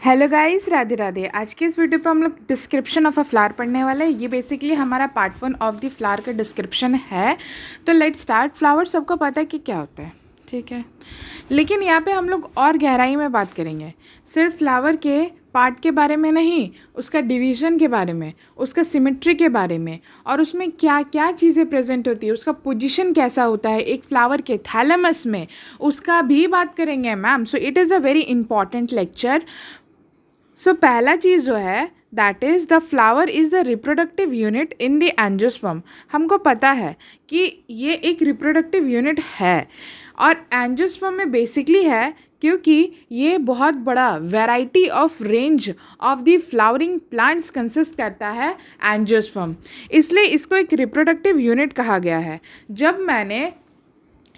Hello guys, Radhe Radhe. आज के इस वीडियो पे हम लोग डिस्क्रिप्शन ऑफ अ फ्लावर पढ़ने वाले हैं। ये बेसिकली हमारा पार्ट 1 ऑफ द फ्लावर का डिस्क्रिप्शन है। तो लेट्स स्टार्ट। फ्लावर सबको पता है कि क्या होता है, ठीक है, लेकिन यहाँ पे हम लोग और गहराई में बात करेंगे। सिर्फ फ्लावर के पार्ट के बारे में नहीं, उसका डिवीज़न के बारे में, उसका सिमेट्री के बारे में, और उसमें क्या क्या चीज़ें प्रेजेंट होती है, उसका पोजीशन कैसा होता है एक फ्लावर के थैलेमस में, उसका भी बात करेंगे ma'am. So it is a very important lecture. So पहला चीज़ जो है that is the flower is the reproductive unit in the angiosperm. हमको पता है कि ये एक रिप्रोडक्टिव यूनिट है और एंजियोस्पर्म में बेसिकली है क्योंकि ये बहुत बड़ा variety of range of the flowering plants consist करता है एंजियोस्पर्म, इसलिए इसको एक रिप्रोडक्टिव यूनिट कहा गया है। जब मैंने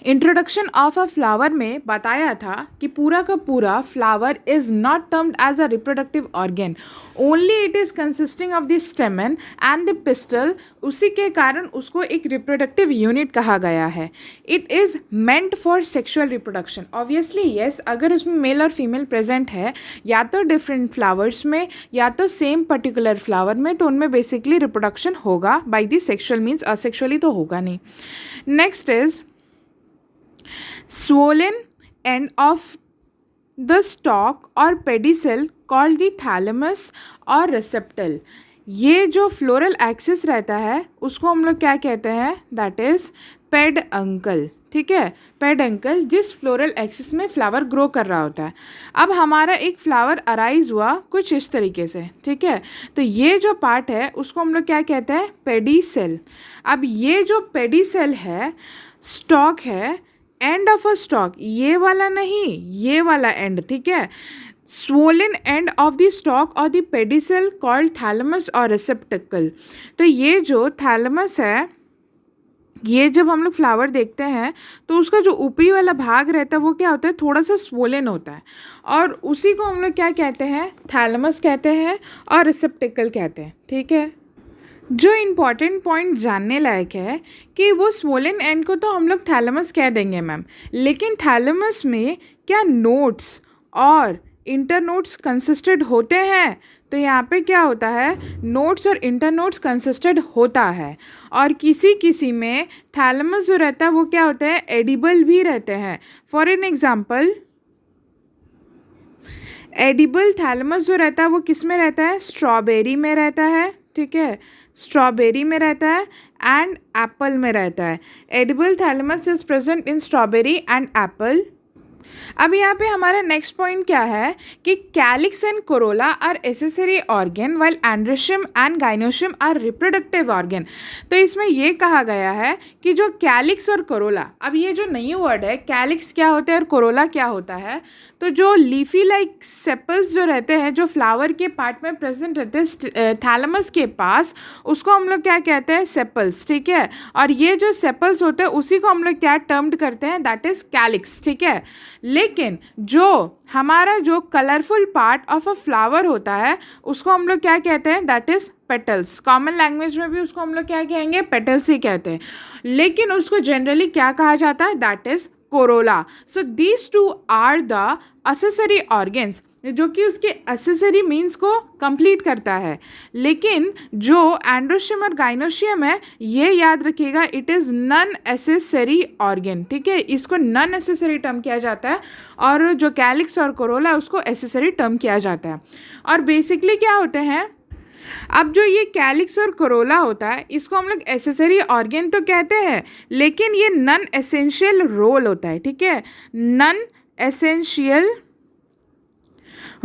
इंट्रोडक्शन ऑफ अ फ्लावर में बताया था कि पूरा का पूरा flower is not termed as a reproductive organ, only it is consisting of the stamen and the pistil, उसी के कारण उसको एक रिप्रोडक्टिव यूनिट कहा गया है। It is meant for sexual reproduction. Obviously yes, अगर उसमें मेल और फीमेल प्रेजेंट है या तो डिफरेंट फ्लावर्स में या तो सेम पर्टिकुलर फ्लावर में, तो उनमें बेसिकली रिप्रोडक्शन होगा by the sexual means, asexually तो होगा नहीं। Next is swollen end of the stalk or pedicel called the thalamus or receptacle। ये जो फ्लोरल एक्सिस रहता है उसको हम लोग क्या कहते हैं, दैट इज पेडअंकल, ठीक है, पेडअंकल, जिस फ्लोरल एक्सिस में फ्लावर ग्रो कर रहा होता है। अब हमारा एक फ्लावर अराइज हुआ कुछ इस तरीके से, ठीक है, तो ये जो पार्ट है उसको हम लोग क्या कहते हैं, पेडिसेल। अब ये जो पेडिसेल है, स्टॉक है, एंड ऑफ अ स्टॉक, ये वाला नहीं, ये वाला एंड, ठीक है, swollen end of the stalk or the pedicel called thalamus or receptacle। तो ये जो थैलेमस है, ये जब हम लोग फ्लावर देखते हैं तो उसका जो ऊपरी वाला भाग रहता है वो क्या होता है, थोड़ा सा स्वोलन होता है, और उसी को हम लोग क्या कहते हैं, थैलेमस कहते हैं और रिसेप्टिकल कहते हैं, ठीक है। जो इम्पॉर्टेंट पॉइंट जानने लायक है कि वो स्वोलन एंड को तो हम लोग थैलेमस कह देंगे मैम, लेकिन थैलेमस में क्या नोट्स और इंटरनोट्स कंसिस्टेड होते हैं, तो यहाँ पे क्या होता है, नोट्स और इंटरनोट्स कंसिस्टेड होता है, और किसी किसी में थैलेमस जो रहता है वो क्या होता है, एडिबल भी रहते हैं। For an example, edible thalamus जो रहता है वो किस में रहता है, स्ट्रॉबेरी में रहता है, ठीक है, स्ट्रॉबेरी में रहता है एंड एप्पल में रहता है। Edible thalamus is present in strawberry and apple. अब यहाँ पे हमारा नेक्स्ट पॉइंट क्या है कि calyx and corolla are accessory organ while androecium and gynoecium are reproductive organ. तो इसमें ये कहा गया है कि जो कैलिक्स और कोरोला, अब ये जो नई वर्ड है, कैलिक्स क्या होता है और कोरोला क्या होता है, तो जो लीफी लाइक सेपल्स जो रहते हैं, जो फ्लावर के पार्ट में प्रेजेंट रहते हैं थैलेमस के पास, उसको हम लोग क्या कहते हैं, सेपल्स, ठीक है, और ये जो सेपल्स होते हैं उसी को हम लोग क्या टर्म्ड करते हैं, दैट इज कैलिक्स, ठीक है। लेकिन जो हमारा जो colourful part of a flower होता है उसको हम लोग क्या कहते हैं, that is petals. Common language में भी उसको हम लोग क्या कहेंगे, पेटल्स ही कहते हैं, लेकिन उसको जनरली क्या कहा जाता है, that is corolla. So these two are the accessory organs, जो कि उसके असेसरी मीन्स को कंप्लीट करता है, लेकिन जो एंड्रोशियम और गाइनोशियम है ये याद रखिएगा, it is non accessory organ, ठीक है, इसको नॉन एसेसरी टर्म किया जाता है, और जो कैलिक्स और कोरोला उसको एसेसरी टर्म किया जाता है। और बेसिकली क्या होते हैं, अब जो ये कैलिक्स और कोरोला होता है इसको हम लोग एसेसरी ऑर्गन तो कहते हैं, लेकिन ये नॉन एसेंशियल रोल होता है, ठीक है, नॉन एसेंशियल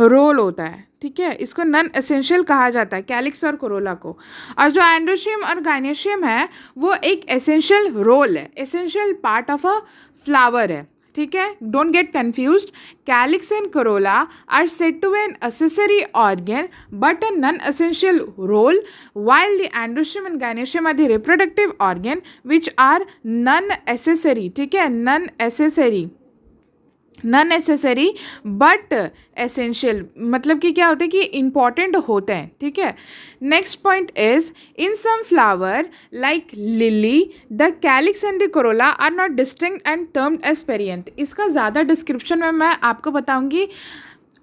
रोल होता है, ठीक है, इसको नॉन एसेंशियल कहा जाता है कैलिक्स और कोरोला को। और जो एंड्रोशियम और गाइनोशियम है वो एक एसेंशियल रोल है, essential part of a flower है, ठीक है, don't get confused. Calyx and corolla are said to an accessory organ but a non essential role, while the androecium and gynoecium are the reproductive organ which are non accessory, ठीक है, non accessory, non accessory but essential, मतलब कि क्या होता है कि important होते हैं, ठीक है। Next point is in some flower like lily the calyx and the corolla are not distinct and termed as perianth. इसका ज़्यादा डिस्क्रिप्शन में मैं आपको बताऊंगी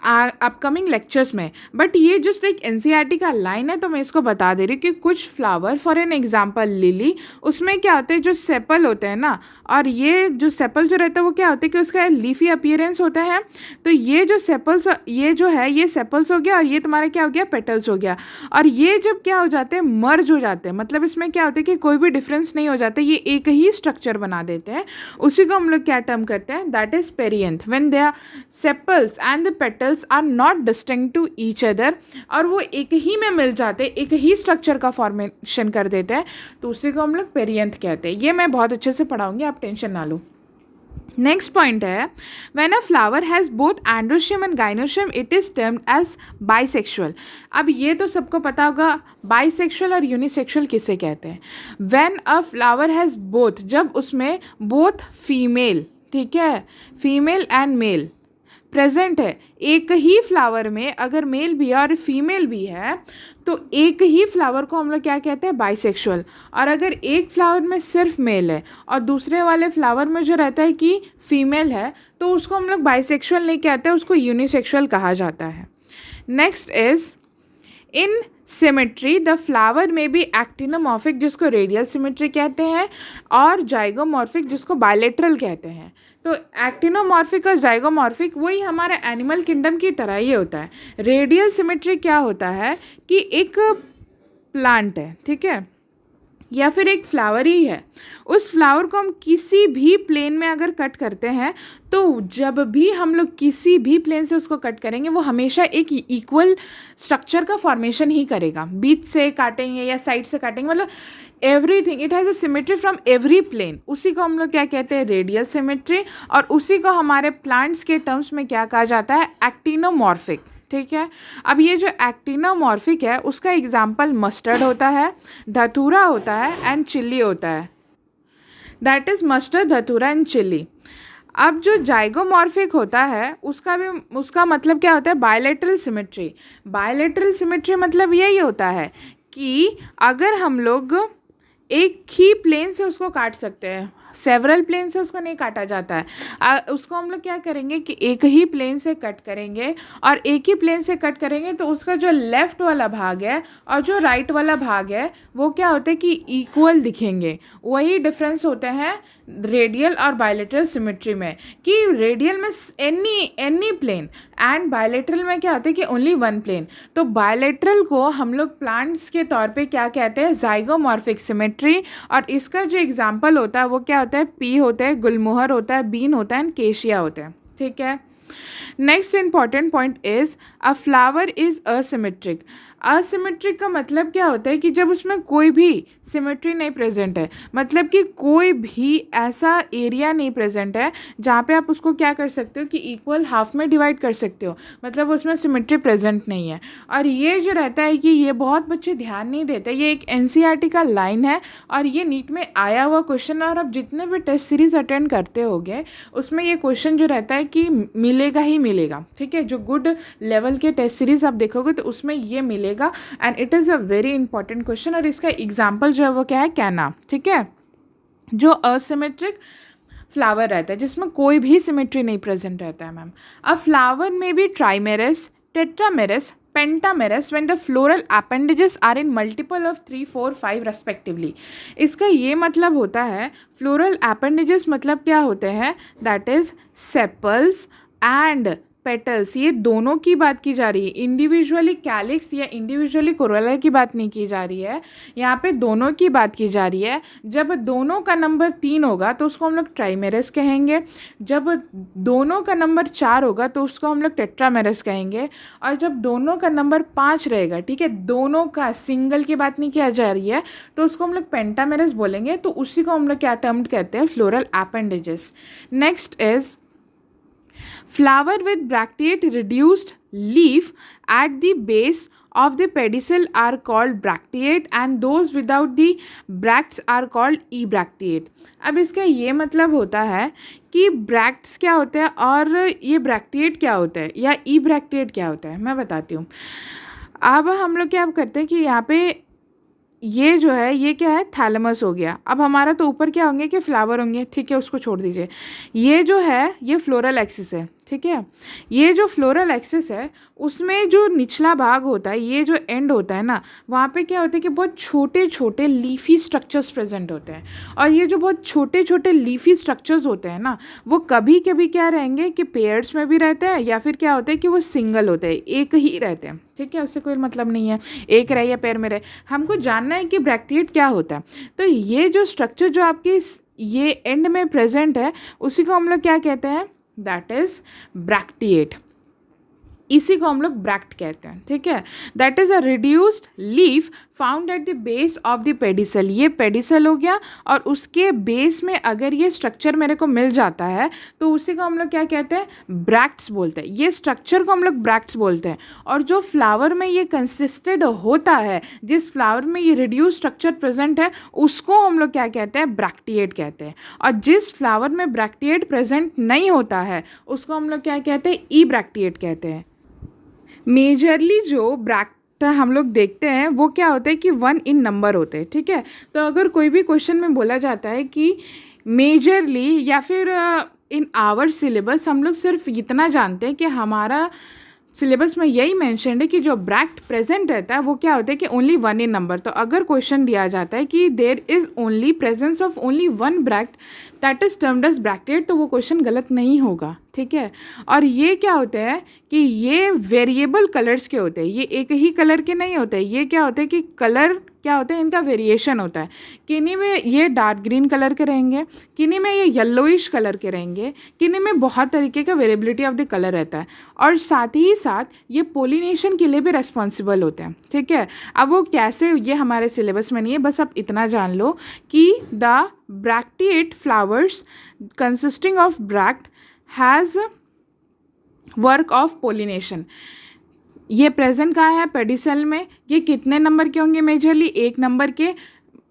अपकमिंग लेक्चर्स में, बट ये जस्ट एक एनसीईआरटी का लाइन है तो मैं इसको बता दे रही हूँ कि कुछ flower, for an example lily, उसमें क्या होता है जो सेपल होते हैं ना, और ये जो सेपल जो रहता है वो क्या होता है कि उसका लीफी अपीयरेंस होता है। तो ये जो सेपल्स, ये जो है ये सेपल्स हो गया, और ये तुम्हारा क्या हो गया, पेटल्स हो गया। और ये जब क्या हो जाते हैं, मर्ज हो जाते हैं, मतलब इसमें क्या होता है कि कोई भी डिफरेंस नहीं हो जाता, ये एक ही स्ट्रक्चर बना देते हैं। उसी को हम लोग क्या टर्म करते हैं, that is perianth. When they are sepals and the petals are not distinct to each other, और वो एक ही में मिल जाते हैं, एक ही स्ट्रक्चर का फॉर्मेशन कर देते हैं, तो उसी को हम लोग पेरियंथ कहते हैं। ये मैं बहुत अच्छे से पढ़ाऊंगी, आप टेंशन ना लो। नेक्स्ट पॉइंट है, when a flower has both androecium and gynoecium it is termed as bisexual. अब ये तो सबको पता होगा बाइसेक्सुअल और यूनिसेक्सुअल किसे कहते हैं। When a flower has both, जब उसमें बोथ फीमेल, ठीक है, फीमेल एंड मेल प्रेजेंट है, एक ही फ्लावर में अगर मेल भी है और फीमेल भी है, तो एक ही फ्लावर को हम लोग क्या कहते हैं, बाइसेक्सुअल। और अगर एक फ्लावर में सिर्फ मेल है और दूसरे वाले फ्लावर में जो रहता है कि फीमेल है, तो उसको हम लोग बाइसेक्सुअल नहीं कहते, उसको यूनिसेक्सुअल कहा जाता है। Next is in symmetry the flower में भी एक्टिनोमॉर्फिक, जिसको रेडियल सिमेट्री कहते हैं, और जाइगोमॉर्फिक, जिसको बायलेटरल कहते हैं। तो एक्टिनोमॉर्फिक और जाइगोमॉर्फिक वही हमारे एनिमल किंगडम की तरह ही होता है। रेडियल सिमेट्री क्या होता है कि एक प्लांट है, ठीक है, या फिर एक फ्लावर ही है, उस फ्लावर को हम किसी भी प्लेन में अगर कट करते हैं, तो जब भी हम लोग किसी भी प्लेन से उसको कट करेंगे, वो हमेशा एक इक्वल स्ट्रक्चर का फॉर्मेशन ही करेगा। बीच से काटेंगे या साइड से काटेंगे, मतलब everything it has a symmetry from every plane. उसी को हम लोग क्या कहते हैं, रेडियल सिमेट्री, और उसी को हमारे प्लांट्स के टर्म्स में क्या कहा जाता है, एक्टिनोमॉर्फिक, ठीक है। अब ये जो एक्टिनोमॉर्फिक है उसका एग्जाम्पल मस्टर्ड होता है, धतूरा होता है एंड चिल्ली होता है, दैट इज़ मस्टर्ड, धतूरा एंड चिल्ली। अब जो जाइगोमॉर्फिक होता है उसका मतलब क्या होता है, बायलेटरल सिमेट्री। बायलेटरल सिमेट्री मतलब यही होता है कि अगर हम लोग एक ही प्लेन से उसको काट सकते हैं, सेवरल प्लेन से उसको नहीं काटा जाता है, उसको हम लोग क्या करेंगे कि एक ही प्लेन से कट करेंगे, और एक ही प्लेन से कट करेंगे तो उसका जो लेफ़्ट वाला भाग है और जो राइट वाला भाग है वो क्या होता है कि इक्वल दिखेंगे। वही डिफरेंस होते हैं रेडियल और बायलेटरल सिमेट्री में, कि रेडियल में एनी प्लेन एंड बायलेटरल में क्या होता है कि ओनली वन प्लेन। तो बायलेटरल को हम लोग प्लांट्स के तौर पे क्या कहते हैं, जाइगोमॉर्फिक सिमेट्री। और इसका जो एग्जांपल होता है वो क्या होता है, पी होता है, गुलमोहर होता है, बीन होता है एंड केशिया होता है, ठीक है। Next important point is a flower is asymmetric. Asymmetric का मतलब क्या होता है कि जब उसमें कोई भी सिमेट्री नहीं प्रेजेंट है, मतलब कि कोई भी ऐसा एरिया नहीं प्रेजेंट है जहाँ पे आप उसको क्या कर सकते हो कि इक्वल हाफ में डिवाइड कर सकते हो, मतलब उसमें सिमेट्री प्रेजेंट नहीं है। और ये जो रहता है कि ये बहुत बच्चे ध्यान नहीं देते, ये एक एनसीईआरटी का लाइन है और ये नीट में आया हुआ क्वेश्चन। और आप जितने भी टेस्ट सीरीज अटेंड करते होगे उसमें ये क्वेश्चन जो रहता है कि मिलेगा ही मिलेगा, ठीक है। जो गुड लेवल के टेस्ट सीरीज आप देखोगे तो उसमें ये मिलेगा, and it is a very important question. और इसका एग्जाम्पल जो है वो क्या है, कैना, ठीक है, जो असिमेट्रिक फ्लावर रहता है जिसमें कोई भी सिमेट्री नहीं प्रेजेंट रहता है मैम। अ फ्लावर में भी trimerous, tetramerous, pentamerous when the floral appendages are in multiple of 3, 4, 5 respectively. इसका ये मतलब होता है, फ्लोरल अपेंडेजेस मतलब क्या होते हैं, that is sepals and petals, ये दोनों की बात की जा रही है। इंडिविजुअली कैलिक्स या इंडिविजुअली कोरोला की बात नहीं की जा रही है, यहाँ पे दोनों की बात की जा रही है। जब दोनों का नंबर 3 होगा तो उसको हम लोग ट्राइमेरस कहेंगे, जब दोनों का नंबर 4 होगा तो उसको हम लोग टेट्रामेरस कहेंगे, और जब दोनों का नंबर 5 रहेगा, ठीक है, दोनों का सिंगल की बात नहीं किया जा रही है, तो उसको हम लोग पेंटामेरस बोलेंगे। तो उसी को हम लोग क्या टर्म कहते हैं, floral appendages. Next is flower with bracteate reduced leaf at the base of the pedicel are called bracteate and those without the bracts are called ebracteate। अब इसका ये मतलब होता है कि ब्रैक्ट्स क्या होते हैं और ये ब्रैक्टिएट क्या होता है या ebracteate क्या होता है, मैं बताती हूँ। अब हम लोग क्या करते हैं कि यहाँ पे ये जो है ये क्या है, थैलेमस हो गया। अब हमारा तो ऊपर क्या होंगे कि फ्लावर होंगे, ठीक है, उसको छोड़ दीजिए। ये जो है ये फ्लोरल एक्सिस है, ठीक है। ये जो फ्लोरल एक्सिस है उसमें जो निचला भाग होता है, ये जो एंड होता है ना, वहाँ पे क्या होता है कि बहुत छोटे छोटे लीफी स्ट्रक्चर्स प्रेजेंट होते हैं। और ये जो बहुत छोटे छोटे लीफी स्ट्रक्चर्स होते हैं ना, वो कभी कभी क्या रहेंगे कि पेयर्स में भी रहते हैं, या फिर क्या होता है कि वो सिंगल होते हैं, एक ही रहते हैं, ठीक है। उससे कोई मतलब नहीं है एक रहे या पेयर में रहे, हमको जानना है कि ब्रैक्टिएट क्या होता है। तो ये जो स्ट्रक्चर जो आपकी ये एंड में प्रेजेंट है उसी को हम लोग क्या कहते हैं, दैट इज ब्रैक्टिएट। इसी को हम लोग ब्रैक्ट कहते हैं, ठीक है। That is a reduced leaf found at the base of the pedicel. ये पेडिसल हो गया, और उसके बेस में अगर ये स्ट्रक्चर मेरे को मिल जाता है तो उसी को हम लोग क्या कहते हैं, ब्रैक्ट्स बोलते हैं। ये स्ट्रक्चर को हम लोग ब्रैक्ट्स बोलते हैं। और जो फ्लावर में ये कंसिस्टेड होता है, जिस फ्लावर में ये रिड्यूस स्ट्रक्चर प्रेजेंट है, उसको हम लोग क्या कहते हैं, ब्रैक्टिएट कहते हैं। और जिस फ्लावर में ब्रैक्टिएट प्रेजेंट नहीं होता है उसको हम लोग क्या कहते हैं, ई ब्रैक्टिएट कहते हैं। मेजरली जो ब्रैक्ट हम लोग देखते हैं वो क्या होता है कि 1 इन नंबर होते हैं, ठीक है। तो अगर कोई भी क्वेश्चन में बोला जाता है कि मेजरली, या फिर इन आवर सिलेबस हम लोग सिर्फ इतना जानते हैं कि हमारा सिलेबस में यही मेंशन्ड है कि जो ब्रैक्ट प्रेजेंट रहता है वो क्या होता है कि ओनली 1 इन नंबर। तो अगर क्वेश्चन दिया जाता है कि there is only presence of only 1 bract that is termed as bracteate, तो वो क्वेश्चन गलत नहीं होगा, ठीक है। और ये क्या होता है कि ये वेरिएबल कलर्स के होते हैं, ये एक ही कलर के नहीं होते। ये क्या होता है कि कलर क्या होता है, इनका वेरिएशन होता है। किन्हीं में ये डार्क ग्रीन कलर के रहेंगे, किन्हीं में ये येलोइश कलर के रहेंगे, किन्हीं में बहुत तरीके का वेरिएबिलिटी ऑफ द कलर रहता है। और साथ ही साथ ये पोलिनेशन के लिए भी रेस्पॉन्सिबल होते हैं, ठीक है। अब वो कैसे, ये हमारे सिलेबस में नहीं है, बस आप इतना जान लो कि the bracteate flowers consisting of bract has work of pollination. ये प्रेजेंट कहाँ है, पेडिसल में। ये कितने नंबर के होंगे, मेजरली 1 नंबर के,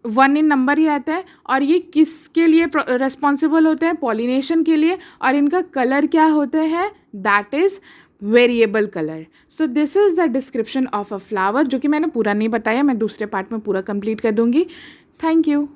1 इन नंबर ही रहता है। और ये किसके लिए रेस्पॉन्सिबल होते हैं, पॉलिनेशन के लिए। और इनका कलर क्या होता है, that is variable colour. So this is the description of a flower, जो कि मैंने पूरा नहीं बताया, मैं दूसरे पार्ट में पूरा कंप्लीट कर दूंगी। Thank you.